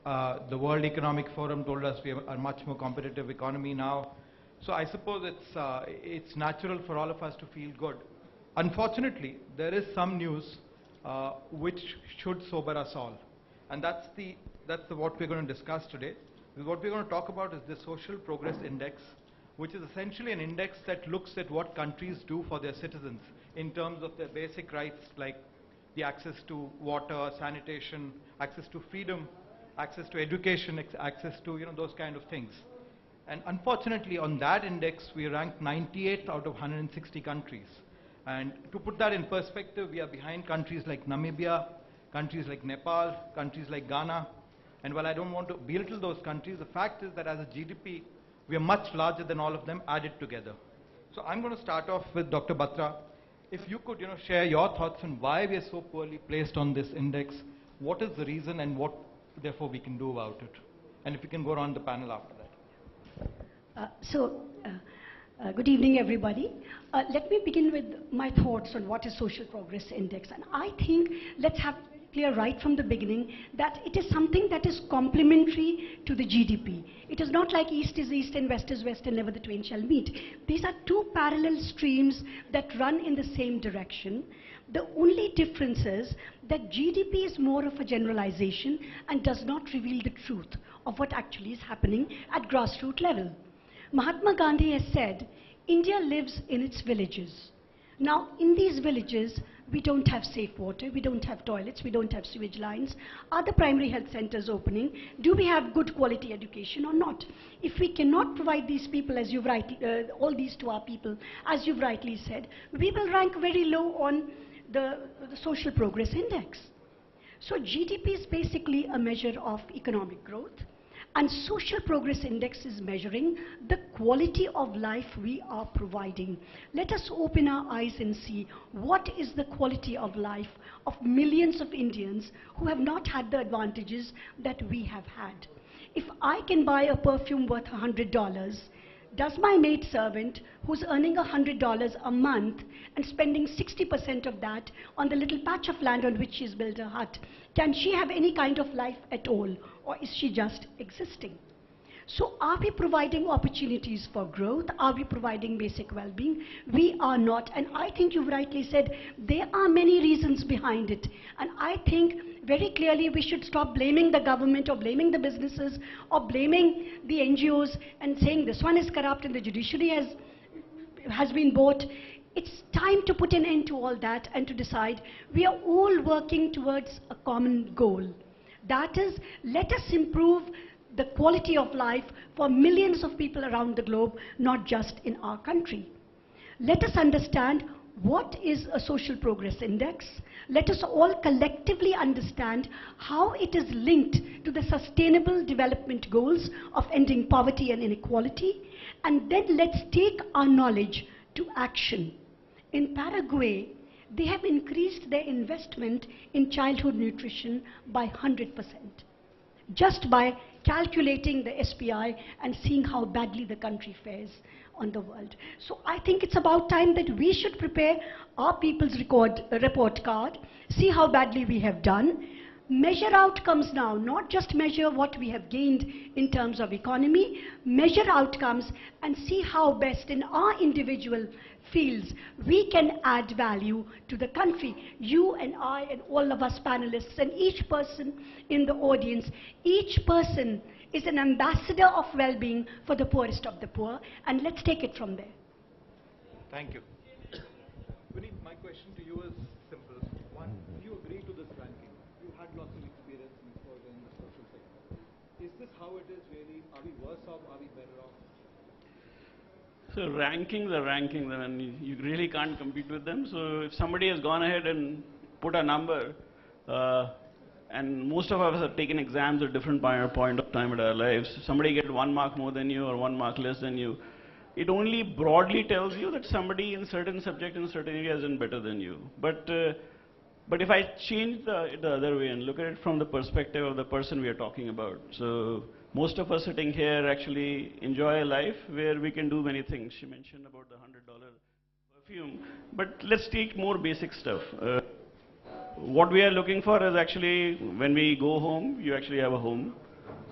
The World Economic Forum told us we have a much more competitive economy now. So I suppose it's natural for all of us to feel good. Unfortunately, there is some news which should sober us all. And that's what we're going to discuss today. What we're going to talk about is the Social Progress Index, which is essentially an index that looks at what countries do for their citizens in terms of their basic rights, like the access to water, sanitation, access to freedom, access to education, access to those kind of things. And unfortunately, on that index, we ranked 98th out of 160 countries. And to put that in perspective, we are behind countries like Namibia, countries like Nepal, countries like Ghana. And while I don't want to belittle those countries, the fact is that as a GDP, we are much larger than all of them added together. So I'm going to start off with Dr. Batra. If you could share your thoughts on why we are so poorly placed on this index, what is the reason and what therefore we can do about it? And if you can go around the panel after that. Good evening, everybody. Let me begin with my thoughts on what is Social Progress Index. And I think let's have clear right from the beginning that it is something that is complementary to the GDP. It is not like East is East and West is West and never the twain shall meet. These are two parallel streams that run in the same direction. The only difference is that GDP is more of a generalization and does not reveal the truth of what actually is happening at grassroots level. Mahatma Gandhi has said, India lives in its villages. Now, in these villages, we don't have safe water, we don't have toilets, we don't have sewage lines. Are the primary health centers opening? Do we have good quality education or not? If we cannot provide these people, as you've rightly, all these to our people, as you've rightly said, we will rank very low on the Social Progress Index. So GDP is basically a measure of economic growth. And Social Progress Index is measuring the quality of life we are providing. Let us open our eyes and see what is the quality of life of millions of Indians who have not had the advantages that we have had. If I can buy a perfume worth $100, does my maidservant, who's earning $100 a month and spending 60% of that on the little patch of land on which she's built her hut, can she have any kind of life at all, or is she just existing? So are we providing opportunities for growth? Are we providing basic well-being? We are not, and I think you've rightly said there are many reasons behind it, and I think very clearly we should stop blaming the government or blaming the businesses or blaming the NGOs and saying this one is corrupt and the judiciary has been bought. It's time to put an end to all that and to decide we are all working towards a common goal. That is, let us improve the quality of life for millions of people around the globe, not just in our country. Let us understand what is a Social Progress Index. Let us all collectively understand how it is linked to the Sustainable Development Goals of ending poverty and inequality. And then let's take our knowledge to action. In Paraguay, they have increased their investment in childhood nutrition by 100%. Just by calculating the SPI and seeing how badly the country fares on the world. So I think it's about time that we should prepare our people's report card, see how badly we have done, measure outcomes now, not just measure what we have gained in terms of economy, measure outcomes and see how best in our individual fields we can add value to the country. You and I and all of us panelists and each person in the audience, each person is an ambassador of well-being for the poorest of the poor, and let's take it from there. Thank you. Vineet, my question to you is simple. One, do you agree to this ranking? You had lots of experience before in the social sector. Is this how it is really? Are we worse off? Are we better off? So rankings are rankings, and you really can't compete with them. So if somebody has gone ahead and put a number, and most of us have taken exams at different point of time in our lives. Somebody get 1 mark more than you or 1 mark less than you. It only broadly tells you that somebody in certain subject in certain areas is better than you. But if I change the other way and look at it from the perspective of the person we are talking about, so most of us sitting here actually enjoy a life where we can do many things. She mentioned about the $100 perfume, but let's take more basic stuff. What we are looking for is actually when we go home, you actually have a home.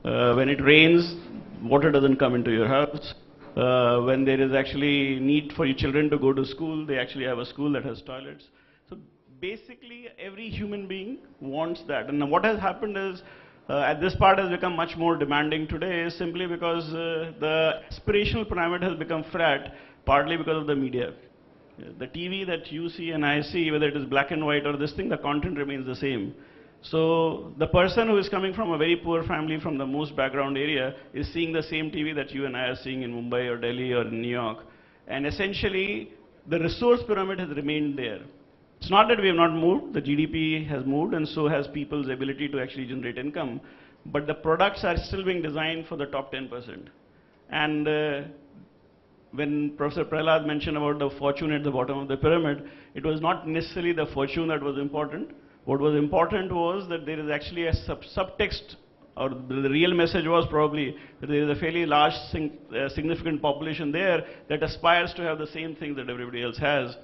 When it rains, water doesn't come into your house. When there is actually need for your children to go to school, they actually have a school that has toilets. So basically, every human being wants that. And what has happened is, at this part has become much more demanding today, simply because the aspirational pyramid has become flat, partly because of the media. The TV that you see and I see, whether it is black and white or this thing, the content remains the same. So the person who is coming from a very poor family from the most background area is seeing the same TV that you and I are seeing in Mumbai or Delhi or in New York. And essentially, the resource pyramid has remained there. It's not that we have not moved, the GDP has moved, and so has people's ability to actually generate income. But the products are still being designed for the top 10%. And when Professor Prahlad mentioned about the fortune at the bottom of the pyramid, it was not necessarily the fortune that was important. What was important was that there is actually a subtext, or the real message was probably that there is a fairly large significant population there that aspires to have the same things that everybody else has.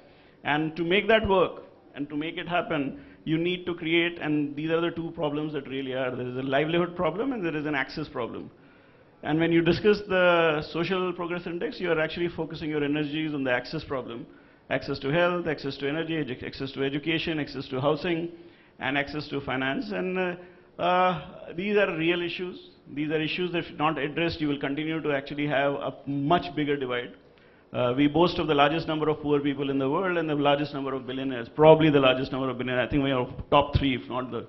And to make that work, and to make it happen, you need to create, and these are the two problems that really are. There is a livelihood problem and there is an access problem. And when you discuss the social progress index, you are actually focusing your energies on the access problem. Access to health, access to energy, access to education, access to housing, and access to finance. And these are real issues. These are issues that if not addressed, you will continue to actually have a much bigger divide. We boast of the largest number of poor people in the world and the largest number of billionaires, probably the largest number of billionaires. I think we are top 3, if not the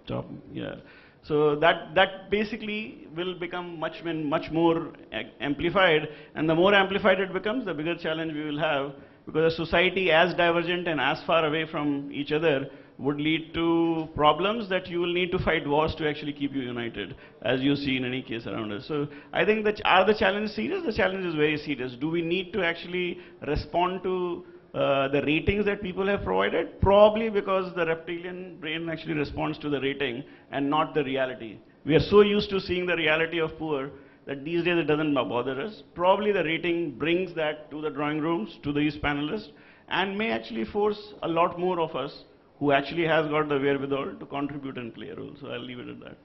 top. Yeah. So that basically will become much more amplified, and the more amplified it becomes, the bigger challenge we will have, because a society as divergent and as far away from each other would lead to problems that you will need to fight wars to actually keep you united, as you see in any case around us. So I think that, are the challenges serious? The challenge is very serious. Do we need to actually respond to the ratings that people have provided? Probably because the reptilian brain actually responds to the rating and not the reality. We are so used to seeing the reality of poor that these days it doesn't bother us. Probably the rating brings that to the drawing rooms, to these panelists, and may actually force a lot more of us who actually has got the wherewithal to contribute and play a role. So I'll leave it at that.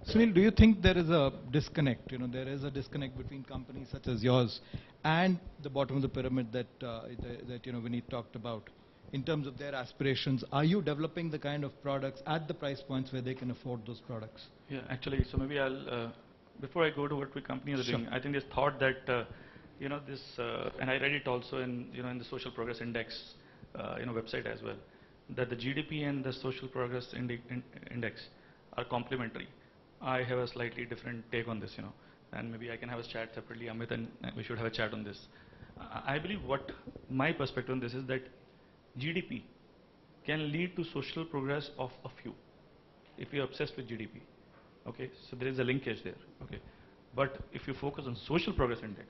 Sunil, do you think there is a disconnect? There is a disconnect between companies such as yours and the bottom of the pyramid that Vineet talked about in terms of their aspirations. Are you developing the kind of products at the price points where they can afford those products? Yeah, actually, so maybe I'll, before I go to what companies are doing, I think this thought that, and I read it also in, in the Social Progress Index, website as well, that the GDP and the Social Progress Index are complementary. I have a slightly different take on this, and maybe I can have a chat separately, Amit, and we should have a chat on this. I believe what my perspective on this is that GDP can lead to social progress of a few, if you're obsessed with GDP. Okay, so there is a linkage there. Okay, but if you focus on Social Progress Index,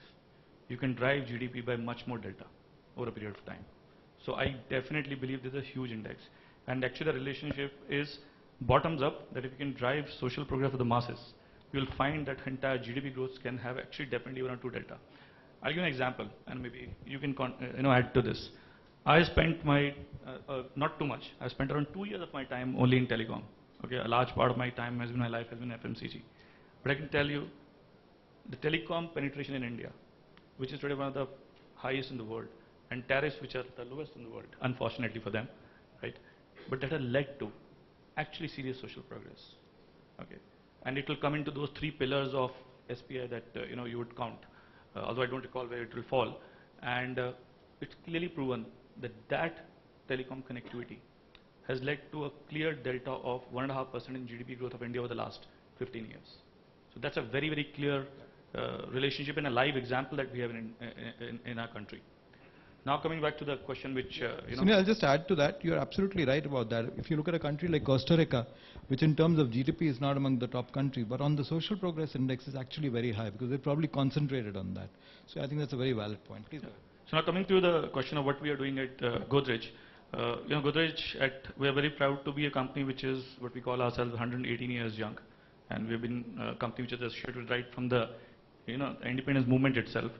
you can drive GDP by much more delta over a period of time. So I definitely believe there's a huge index, and actually the relationship is bottoms up, that if you can drive social progress for the masses, you'll find that entire GDP growth can have actually definitely 1 or 2 delta. I'll give you an example, and maybe you can add to this. I spent my, not too much, I spent around 2 years of my time only in telecom. Okay, a large part of my time has been, my life has been FMCG. But I can tell you, the telecom penetration in India, which is today one of the highest in the world, and tariffs which are the lowest in the world, unfortunately for them, right? But that has led to actually serious social progress. Okay, and it will come into those 3 pillars of SPI that you would count, although I don't recall where it will fall. And it's clearly proven that telecom connectivity has led to a clear delta of 1.5% in GDP growth of India over the last 15 years. So that's a very, very clear relationship and a live example that we have in our country. Now coming back to the question which, Sunil, I'll just add to that. You're absolutely right about that. If you look at a country like Costa Rica, which in terms of GDP is not among the top countries, but on the social progress index is actually very high because they're probably concentrated on that. So I think that's a very valid point. Please go ahead. So now coming to the question of what we are doing at Godrej. Godrej, we are very proud to be a company which is what we call ourselves 118 years young. And we've been a company which has started right from the independence movement itself.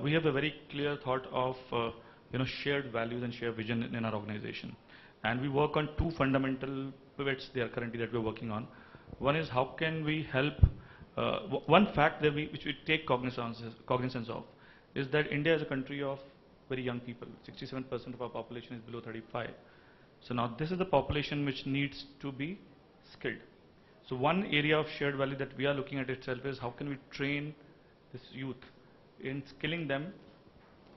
We have a very clear thought of shared values and shared vision in our organization, and we work on 2 fundamental pivots there currently that we're working on. One is how can we help, one fact that which we take cognizance of is that India is a country of very young people. 67% of our population is below 35. So now this is the population which needs to be skilled. So one area of shared value that we are looking at itself is how can we train this youth in skilling them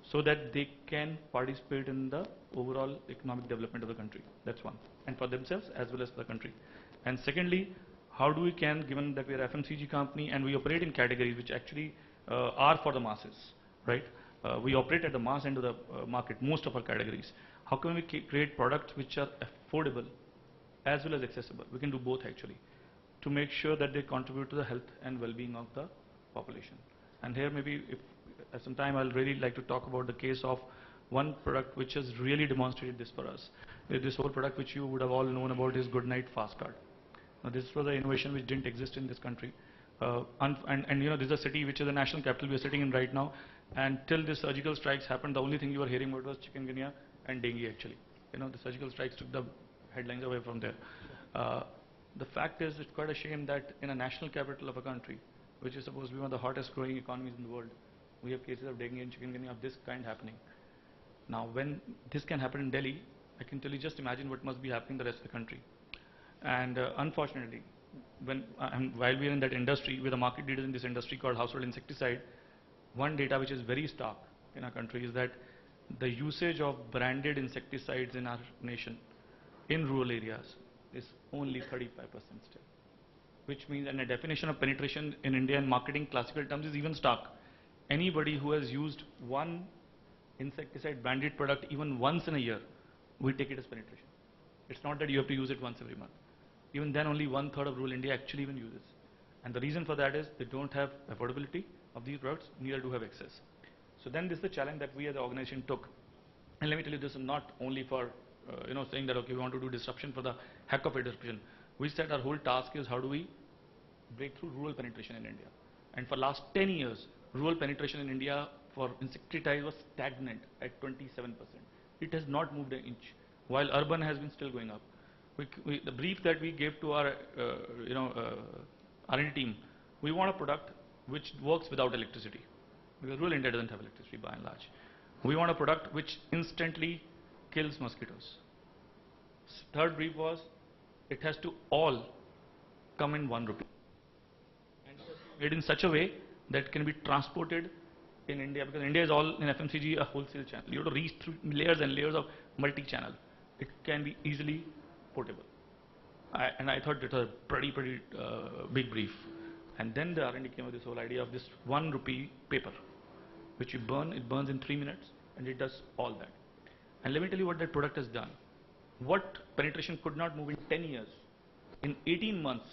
so that they can participate in the overall economic development of the country. That's one. And for themselves as well as for the country. And secondly, how do we given that we are FMCG company and we operate in categories which actually are for the masses, right? We operate at the mass end of the market, most of our categories. How can we create products which are affordable as well as accessible? We can do both actually, to make sure that they contribute to the health and well-being of the population. And here maybe if at some time I'll really like to talk about the case of one product which has really demonstrated this for us. This whole product which you would have all known about is Good Night Fast Card. Now this was an innovation which didn't exist in this country. And you know, this is a city which is the national capital we are sitting in right now, and till the surgical strikes happened, the only thing you were hearing about was chikungunya and dengue actually. You know, the surgical strikes took the headlines away from there. The fact is, it's quite a shame that in a national capital of a country, which is supposed to be one of the hottest growing economies in the world, we have cases of dengue and chikungunya of this kind happening. Now when this can happen in Delhi, I can tell you, just imagine what must be happening in the rest of the country. And unfortunately, while we are in that industry, we're the market leaders in this industry called household insecticide. One data which is very stark in our country is that the usage of branded insecticides in our nation in rural areas is only 35% still. Which means, and the definition of penetration in India in marketing classical terms is even stark. Anybody who has used one insecticide branded product even once in a year, we take it as penetration. It's not that you have to use it once every month. Even then, only 1/3 of rural India actually even uses. And the reason for that is they don't have affordability of these products, neither do have access. So then this is the challenge that we as an organization took. And let me tell you, this is not only for saying that okay, we want to do disruption for the heck of a disruption. We said our whole task is how do we break through rural penetration in India. And for last 10 years, rural penetration in India for insecticides was stagnant at 27%. It has not moved an inch, while urban has been still going up. The brief that we gave to our R&D team, we want a product which works without electricity, because rural India doesn't have electricity by and large. We want a product which instantly kills mosquitoes. Third brief was it has to all come in 1 rupee and made in such a way that can be transported in India, because India is all in FMCG a wholesale channel. You have to reach through layers and layers of multi-channel. It can be easily portable. And I thought it was a pretty big brief. And then the R&D came up with this whole idea of this 1 rupee paper, which you burn. It burns in 3 minutes, and it does all that. And let me tell you what that product has done. What penetration could not move in 10 years, in 18 months,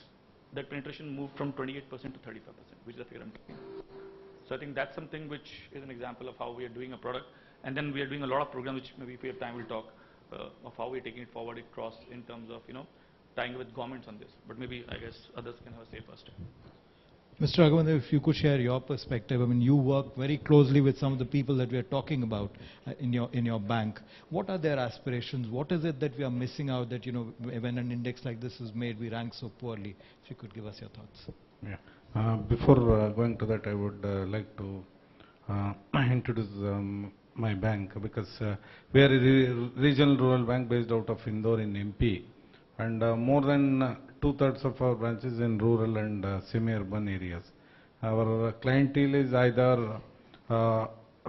that penetration moved from 28% to 35%, which is the figure I'm talking. So I think that's something which is an example of how we are doing a product. And then we are doing a lot of programs, which maybe if we have time we'll talk of how we're taking it forward across in terms of tying with governments on this. But maybe I guess others can have a say first. Mr. Raghavendra, if you could share your perspective. I mean, you work very closely with some of the people that we are talking about in your bank. What are their aspirations? What is it that we are missing out that, when an index like this is made, we rank so poorly? If you could give us your thoughts. Yeah. Before going to that, I would like to introduce my bank, because we are a regional rural bank based out of Indore in MP, and more than 2/3 of our branches in rural and semi-urban areas. Our clientele is either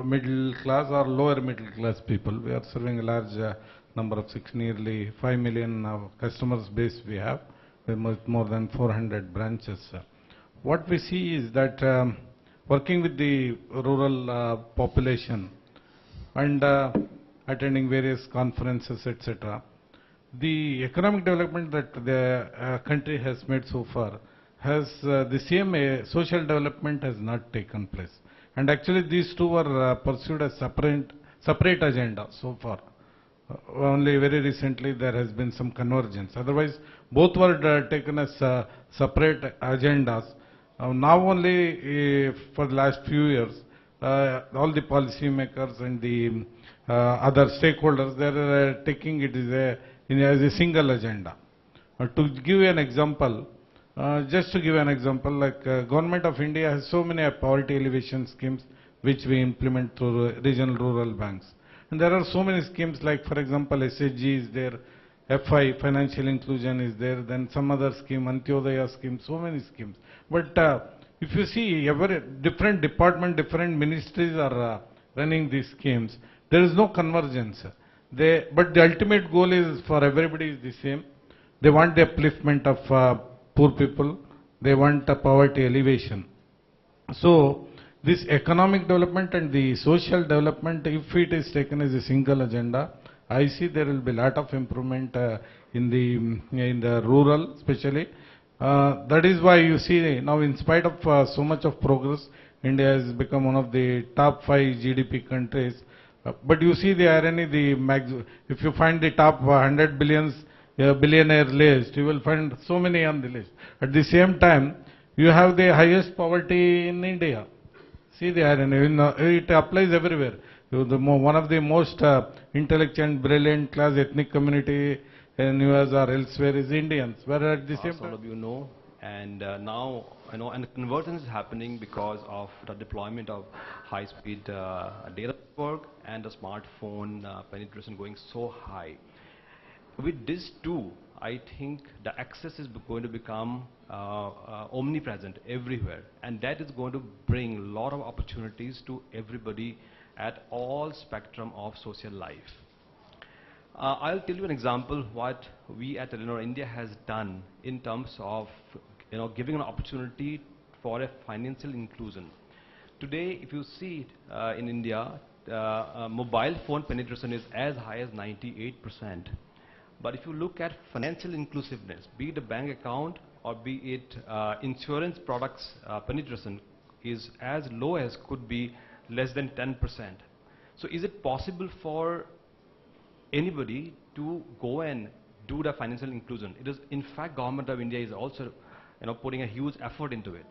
middle class or lower middle class people. We are serving a large number of nearly 5 million customers base we have, with more than 400 branches. What we see is that working with the rural population and attending various conferences, etc., the economic development that the country has made so far has the same social development has not taken place. And actually these two were pursued as separate agenda so far. Only very recently there has been some convergence. Otherwise both were taken as separate agendas. Now only for the last few years all the policy makers and the other stakeholders, they are taking it as a single agenda To give you an example, just to give an example, like Government of India has so many poverty alleviation schemes which we implement through regional rural banks. And there are so many schemes like, for example, SHG is there, FI, financial inclusion is there, then some other scheme, Antyodaya scheme, so many schemes. But if you see, every different department, different ministries are running these schemes. There is no convergence. But the ultimate goal is for everybody is the same. They want the upliftment of poor people. They want poverty elevation. So this economic development and the social development, if it is taken as a single agenda, I see there will be a lot of improvement in the rural, especially. That is why you see now, in spite of so much of progress, India has become one of the top 5 GDP countries. But you see the irony, if you find the top 100 billionaire list, you will find so many on the list. At the same time, you have the highest poverty in India. See the irony, it applies everywhere. One of the most intelligent and brilliant class ethnic community in US or elsewhere is Indians, where at the same time... All of you know, and now, and the convergence is happening because of the deployment of high-speed data network and the smartphone penetration going so high. With this too, I think the access is going to become omnipresent everywhere, and that is going to bring a lot of opportunities to everybody at all spectrum of social life. I'll tell you an example what we at India has done in terms of giving an opportunity for a financial inclusion. Today, if you see it in India, mobile phone penetration is as high as 98%. But if you look at financial inclusiveness, be it a bank account or be it insurance products penetration is as low as could be less than 10%. So is it possible for anybody to go and do the financial inclusion? It is, in fact, Government of India is also putting a huge effort into it.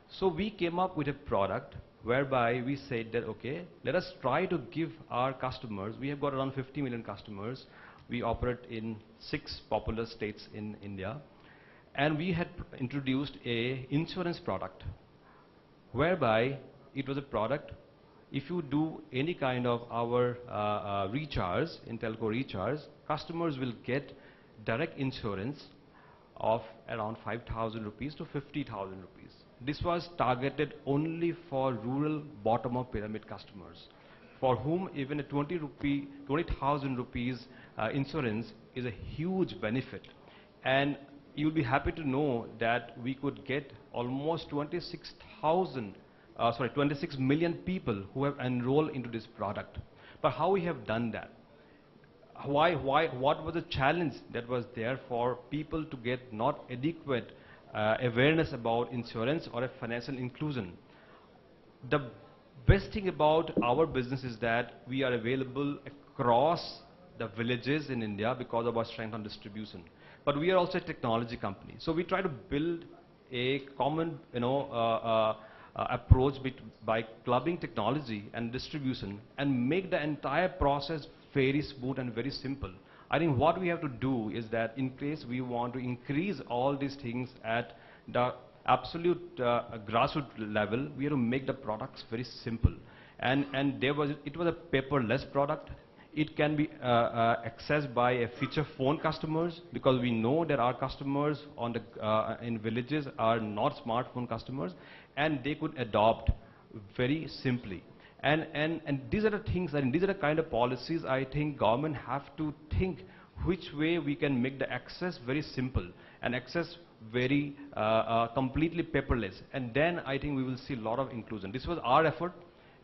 So we came up with a product whereby we said that, okay, let us try to give our customers, we have got around 50 million customers, we operate in 6 popular states in India, and we had introduced a insurance product whereby it was a product, if you do any kind of our recharge, in telco recharge, customers will get direct insurance of around 5,000 rupees to 50,000 rupees. This was targeted only for rural bottom-up pyramid customers, for whom even a 20,000 rupees insurance is a huge benefit. And you'll be happy to know that we could get almost 26 million people who have enrolled into this product. But how we have done that? What was the challenge that was there for people to get not adequate awareness about insurance or a financial inclusion? The best thing about our business is that we are available across the villages in India because of our strength on distribution. But we are also a technology company. So we try to build a common approach by clubbing technology and distribution and make the entire process very smooth and very simple. I think what we have to do is that in case we want to increase all these things at the absolute grassroots level, we have to make the products very simple. And it was a paperless product. It can be accessed by a feature phone customers, because we know that our customers on the in villages are not smartphone customers, and they could adopt very simply. And these are the things, and these are the kind of policies I think government have to think which way we can make the access very simple and access very completely paperless. And then I think we will see a lot of inclusion. This was our effort,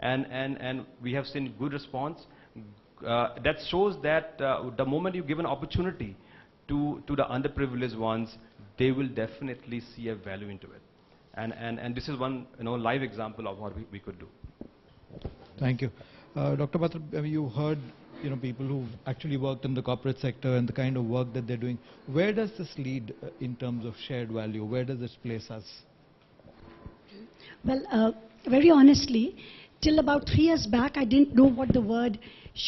and we have seen good response. That shows that the moment you give an opportunity to the underprivileged ones, they will definitely see a value into it. And this is one live example of what we could do. Thank you. Dr. Batra, you heard people who've actually worked in the corporate sector and the kind of work that they're doing. Where does this lead in terms of shared value? Where does this place us? Well, very honestly, till about 3 years back, I didn't know what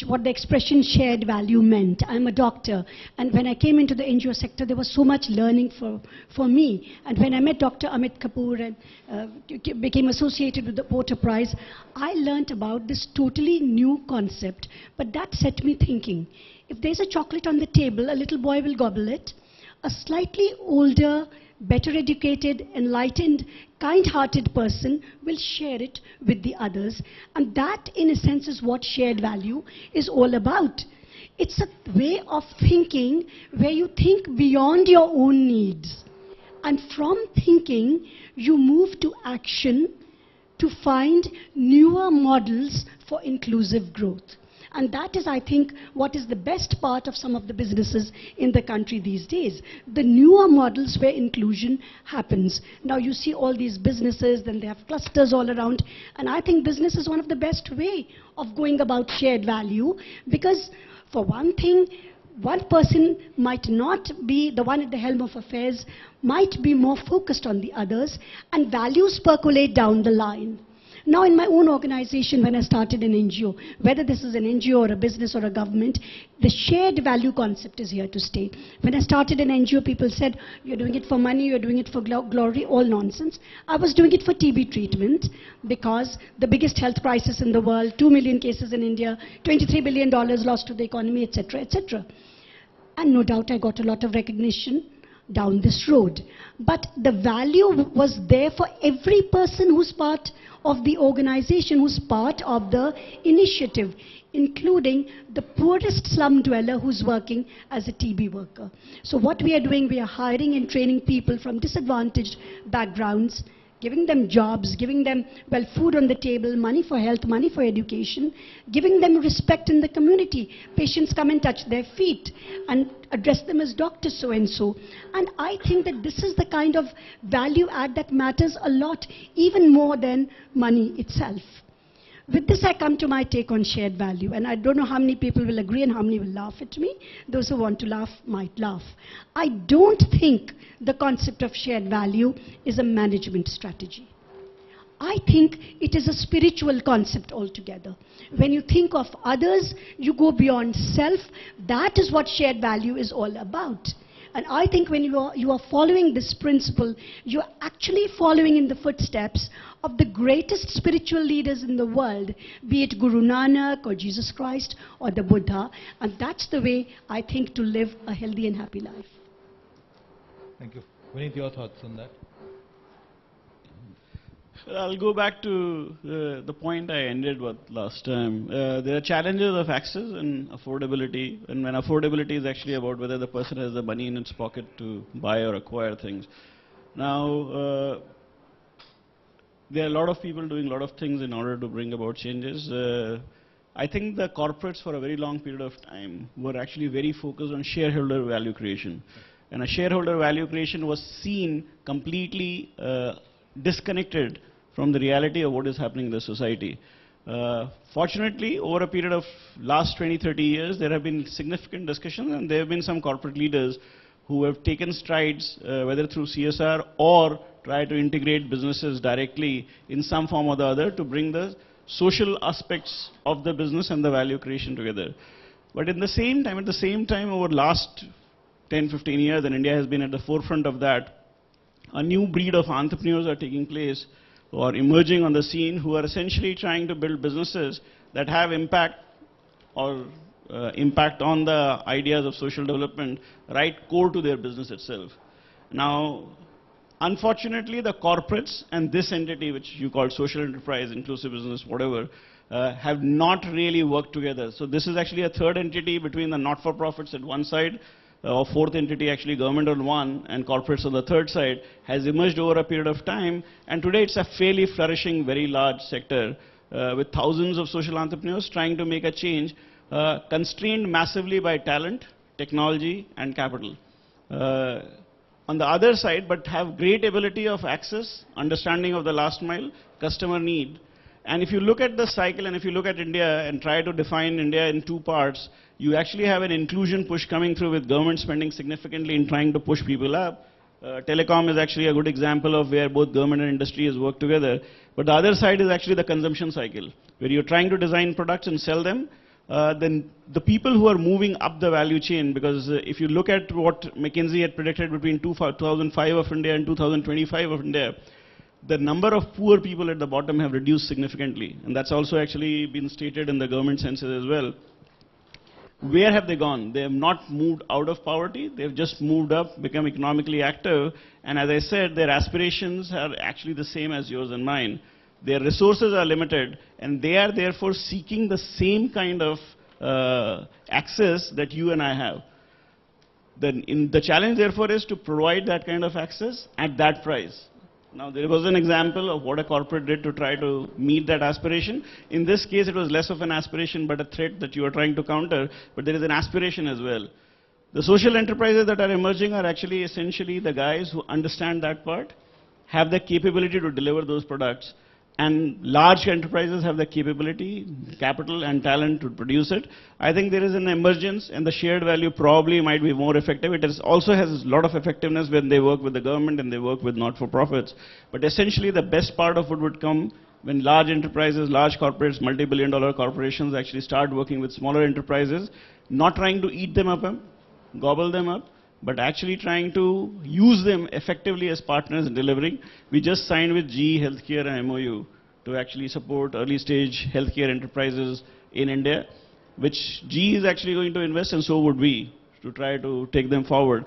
what the expression shared value meant. I'm a doctor, and when I came into the NGO sector, there was so much learning for me. And when I met Dr. Amit Kapoor and became associated with the Porter Prize, I learnt about this totally new concept. But that set me thinking. If there's a chocolate on the table, a little boy will gobble it. A slightly older, better educated, enlightened, kind-hearted person will share it with the others. And that, in a sense, is what shared value is all about. It's a way of thinking where you think beyond your own needs. And from thinking, you move to action to find newer models for inclusive growth. And that is, I think, what is the best part of some of the businesses in the country these days. The newer models where inclusion happens. Now you see all these businesses, then they have clusters all around. And I think business is one of the best way of going about shared value. Because for one thing, one person might not be the one at the helm of affairs, might be more focused on the others, and values percolate down the line. Now in my own organization, when I started an NGO, whether this is an NGO or a business or a government, the shared value concept is here to stay. When I started an NGO, people said, you're doing it for money, you're doing it for glory, all nonsense. I was doing it for TB treatment because the biggest health crisis in the world, 2 million cases in India, $23 billion lost to the economy, etc., etc. And no doubt I got a lot of recognition down this road. But the value was there for every person who's part of the organization, who's part of the initiative, including the poorest slum dweller who's working as a TB worker. So what we are doing, we are hiring and training people from disadvantaged backgrounds, giving them jobs, giving them, well, food on the table, money for health, money for education, giving them respect in the community. Patients come and touch their feet and address them as Dr. So-and-so. And I think that this is the kind of value add that matters a lot, even more than money itself. With this, I come to my take on shared value. And I don't know how many people will agree and how many will laugh at me. Those who want to laugh might laugh. I don't think the concept of shared value is a management strategy. I think it is a spiritual concept altogether. When you think of others, you go beyond self. That is what shared value is all about. And I think when you are following this principle, you are actually following in the footsteps of the greatest spiritual leaders in the world, be it Guru Nanak or Jesus Christ or the Buddha. And that's the way I think to live a healthy and happy life. Thank you. Vineet, your thoughts on that? I'll go back to the point I ended with last time. There are challenges of access and affordability, and when affordability is actually about whether the person has the money in its pocket to buy or acquire things. Now, there are a lot of people doing a lot of things in order to bring about changes. I think the corporates for a very long period of time were actually very focused on shareholder value creation. And a shareholder value creation was seen completely disconnected from the reality of what is happening in the society. Fortunately, over a period of last 20-30 years, there have been significant discussions, and there have been some corporate leaders who have taken strides, whether through CSR or try to integrate businesses directly in some form or the other to bring the social aspects of the business and the value creation together. But at the same time, over the last 10-15 years, and India has been at the forefront of that, a new breed of entrepreneurs are taking place or emerging on the scene who are essentially trying to build businesses that have impact or impact on the ideas of social development right core to their business itself. Now, unfortunately, the corporates and this entity, which you call social enterprise, inclusive business, whatever, have not really worked together. So this is actually a third entity between the not-for-profits at one side, or fourth entity, actually government on one and corporates on the third side, has emerged over a period of time. And today it's a fairly flourishing, very large sector with thousands of social entrepreneurs trying to make a change, constrained massively by talent, technology, and capital. On the other side, but have great ability of access, understanding of the last mile, customer need. And if you look at the cycle, and if you look at India and try to define India in two parts, you actually have an inclusion push coming through with government spending significantly in trying to push people up. Telecom is actually a good example of where both government and industry has worked together. But the other side is actually the consumption cycle, where you're trying to design products and sell them. Then the people who are moving up the value chain, because if you look at what McKinsey had predicted between 2005 of India and 2025 of India, the number of poor people at the bottom have reduced significantly. And that's also actually been stated in the government census as well. Where have they gone? They have not moved out of poverty. They've just moved up, become economically active. And as I said, their aspirations are actually the same as yours and mine. Their resources are limited, and they are therefore seeking the same kind of access that you and I have. The challenge, therefore, is to provide that kind of access at that price. Now, there was an example of what a corporate did to try to meet that aspiration. In this case, it was less of an aspiration, but a threat that you are trying to counter, but there is an aspiration as well. The social enterprises that are emerging are actually essentially the guys who understand that part, have the capability to deliver those products, and large enterprises have the capability, capital, and talent to produce it. I think there is an emergence, and the shared value probably might be more effective. Also has a lot of effectiveness when they work with the government and they work with not-for-profits. But essentially, the best part of it would come when large enterprises, large corporates, multi-billion-dollar corporations actually start working with smaller enterprises, not trying to eat them up, gobble them up, but actually trying to use them effectively as partners in delivering. We just signed with GE Healthcare an MOU to actually support early stage healthcare enterprises in India, which GE is actually going to invest, and so would we, to try to take them forward.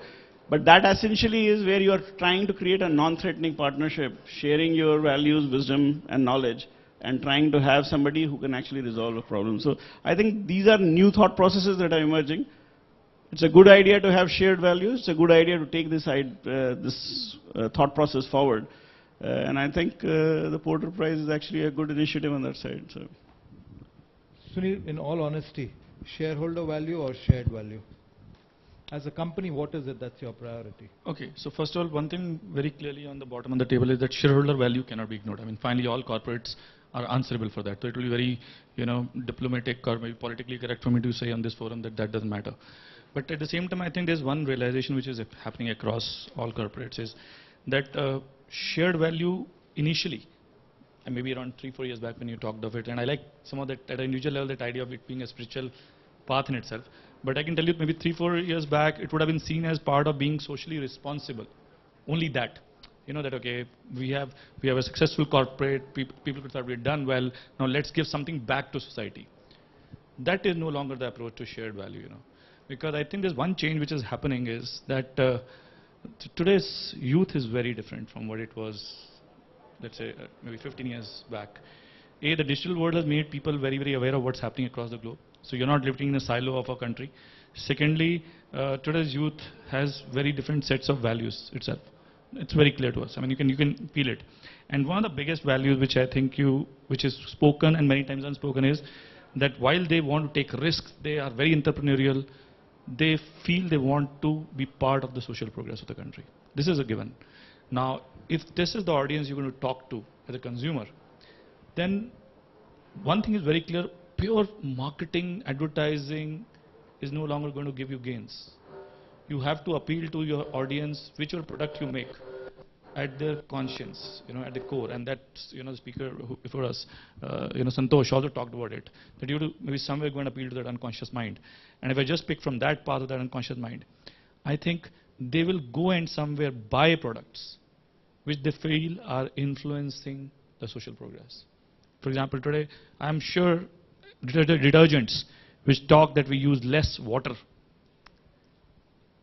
But that essentially is where you are trying to create a non-threatening partnership, sharing your values, wisdom, and knowledge, and trying to have somebody who can actually resolve a problem. So I think these are new thought processes that are emerging. It's a good idea to have shared values. It's a good idea to take this thought process forward. And I think the Porter Prize is actually a good initiative on that side. So. Sunil, in all honesty, shareholder value or shared value? As a company, what is it that's your priority? Okay, so first of all, one thing very clearly on the bottom of the table is that shareholder value cannot be ignored. I mean, finally, all corporates are answerable for that. So it will be very, diplomatic or maybe politically correct for me to say on this forum that that doesn't matter. But at the same time, I think there's one realization which is happening across all corporates is that shared value initially, and maybe around 3-4 years back when you talked of it, and I like some of that at an individual level, that idea of it being a spiritual path in itself. But I can tell you maybe 3-4 years back, it would have been seen as part of being socially responsible. Only that. That okay, we have a successful corporate, people could say we've done well, now let's give something back to society. That is no longer the approach to shared value, Because I think there's one change which is happening is that today's youth is very different from what it was, let's say, maybe 15 years back. The digital world has made people very, very aware of what's happening across the globe. So you're not living in a silo of a country. Secondly, today's youth has very different sets of values itself. It's very clear to us. I mean, you can feel it. And one of the biggest values which I think which is spoken and many times unspoken is that while they want to take risks, they are very entrepreneurial. They feel they want to be part of the social progress of the country. This is a given. Now, if this is the audience you're going to talk to as a consumer, then one thing is very clear, pure marketing, advertising is no longer going to give you gains. You have to appeal to your audience, whichever product you make, at their conscience, at the core. And that's, the speaker before us, Santosh also talked about it, that you have to maybe somewhere go and appeal to that unconscious mind. And if I just pick from that part of that unconscious mind, I think they will go and somewhere buy products which they feel are influencing the social progress. For example, today, I'm sure detergents which talk that we use less water,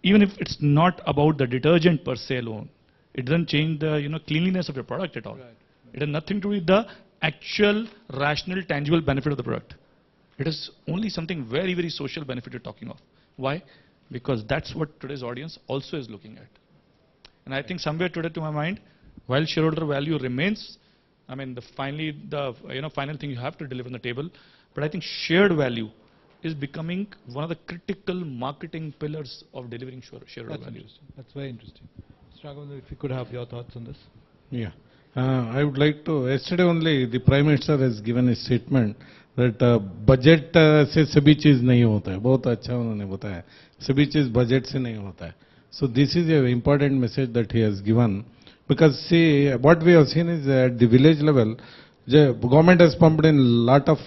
even if it's not about the detergent per se alone, it doesn't change the cleanliness of your product at all. Right. It has nothing to do with the actual, rational, tangible benefit of the product. It is only something very, very social benefit you're talking of. Why? Because that's what today's audience also is looking at. And I think somewhere today, to my mind, while shareholder value remains, I mean, final thing you have to deliver on the table, but I think shared value is becoming one of the critical marketing pillars of delivering shareholder value. That's very interesting. Mr. Raghavendra, if you could have your thoughts on this. Yeah. I would like to, yesterday only the Prime Minister has given a statement that budget से सभी चीज़ नहीं होता है. बहुत अच्छा उन्होंने बताया. सभी चीज़ budget से नहीं होता है. So this is an important message that he has given, because see, what we have seen is at the village level, the government has pumped in a lot of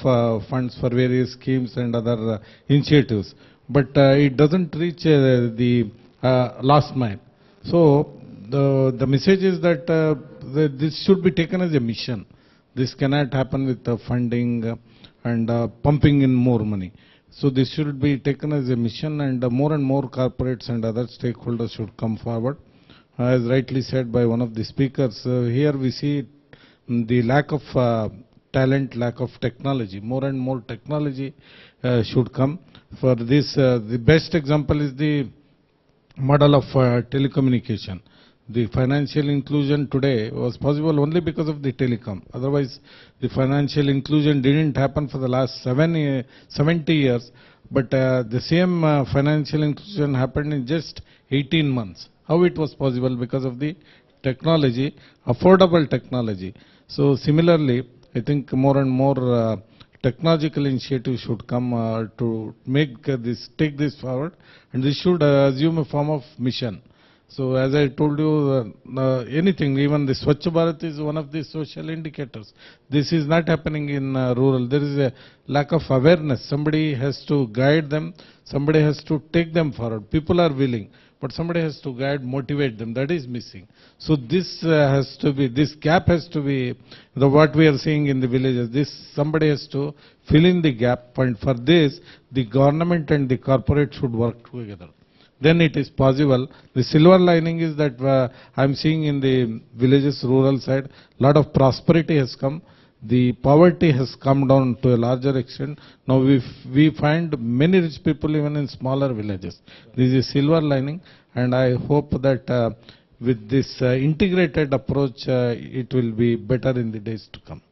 funds for various schemes and other initiatives, but it doesn't reach the last mile. So the message is that this should be taken as a mission. This cannot happen with funding and pumping in more money. So this should be taken as a mission, and more corporates and other stakeholders should come forward. As rightly said by one of the speakers, here we see the lack of talent, lack of technology. More and more technology should come. For this, the best example is the model of telecommunication. The financial inclusion today was possible only because of the telecom. Otherwise, the financial inclusion didn't happen for the last 70 years, but the same financial inclusion happened in just 18 months. How it was possible? Because of the technology, affordable technology. So similarly, I think more and more technological initiatives should come to take this forward, and this should assume a form of mission. So as I told you, anything, even the Swachh Bharat is one of the social indicators. This is not happening in rural. There is a lack of awareness. Somebody has to guide them. Somebody has to take them forward. People are willing, but somebody has to guide, motivate them. That is missing. So this this gap has to be what we are seeing in the villages. Somebody has to fill in the gap, and for this, the government and the corporate should work together. Then it is possible. The silver lining is that I'm seeing in the villages, rural side, lot of prosperity has come. The poverty has come down to a larger extent. Now we find many rich people even in smaller villages. This is silver lining, and I hope that with this integrated approach, it will be better in the days to come.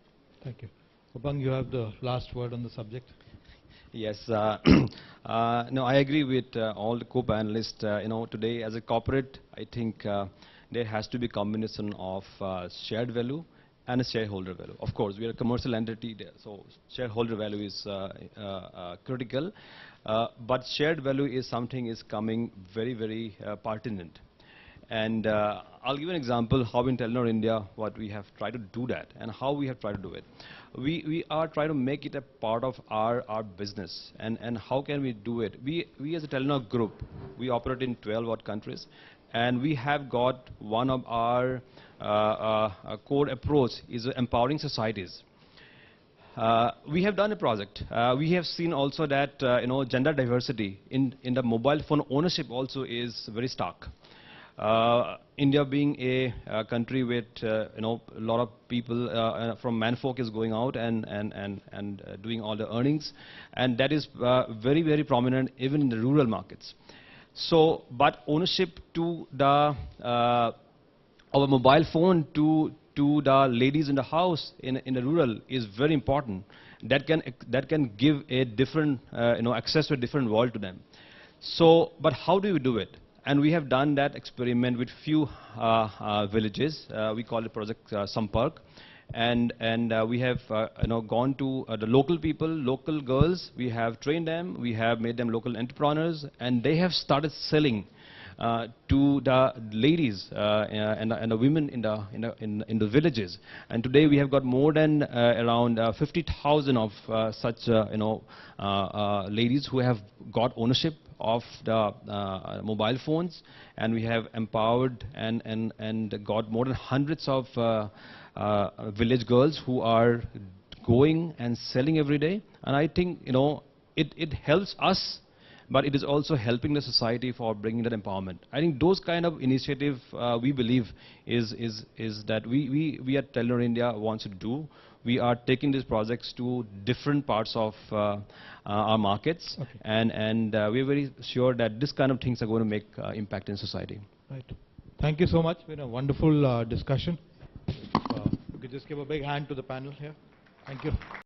Thank you. Upang, you have the last word on the subject. Yes, no, I agree with all the co-panelists. Today as a corporate, I think there has to be a combination of shared value and a shareholder value. Of course, we are a commercial entity, so shareholder value is critical. But shared value is something is coming very pertinent. And I'll give an example how in Telenor India, what we have tried to do that and how we have tried to do it. We are trying to make it a part of our business. And how can we do it? We as a Telenor group, we operate in 12 odd countries, and we have got one of our core approach is empowering societies. We have done a project. We have seen also that gender diversity in the mobile phone ownership also is very stark. India being a country with a lot of people from manfolk is going out and doing all the earnings, and that is very prominent even in the rural markets. So, but ownership to the of a mobile phone to the ladies in the house in the rural is very important. That can give a different access to a different world to them. So, but how do we do it? And we have done that experiment with few villages. We call it Project Sampark, and we have gone to the local people, local girls. We have trained them. We have made them local entrepreneurs, and they have started selling to the ladies and the women in the villages. And today we have got more than around 50,000 of such ladies who have got ownership of the mobile phones, and we have empowered and got more than hundreds of village girls who are going and selling every day. And I think it helps us, but it is also helping the society for bringing that empowerment. I think those kind of initiative we believe is that we at Telenor India wants to do. We are taking these projects to different parts of our markets, okay. and we're very sure that this kind of things are going to make impact in society. Right. Thank you so much. It's been a wonderful discussion. We could just give a big hand to the panel here. Thank you.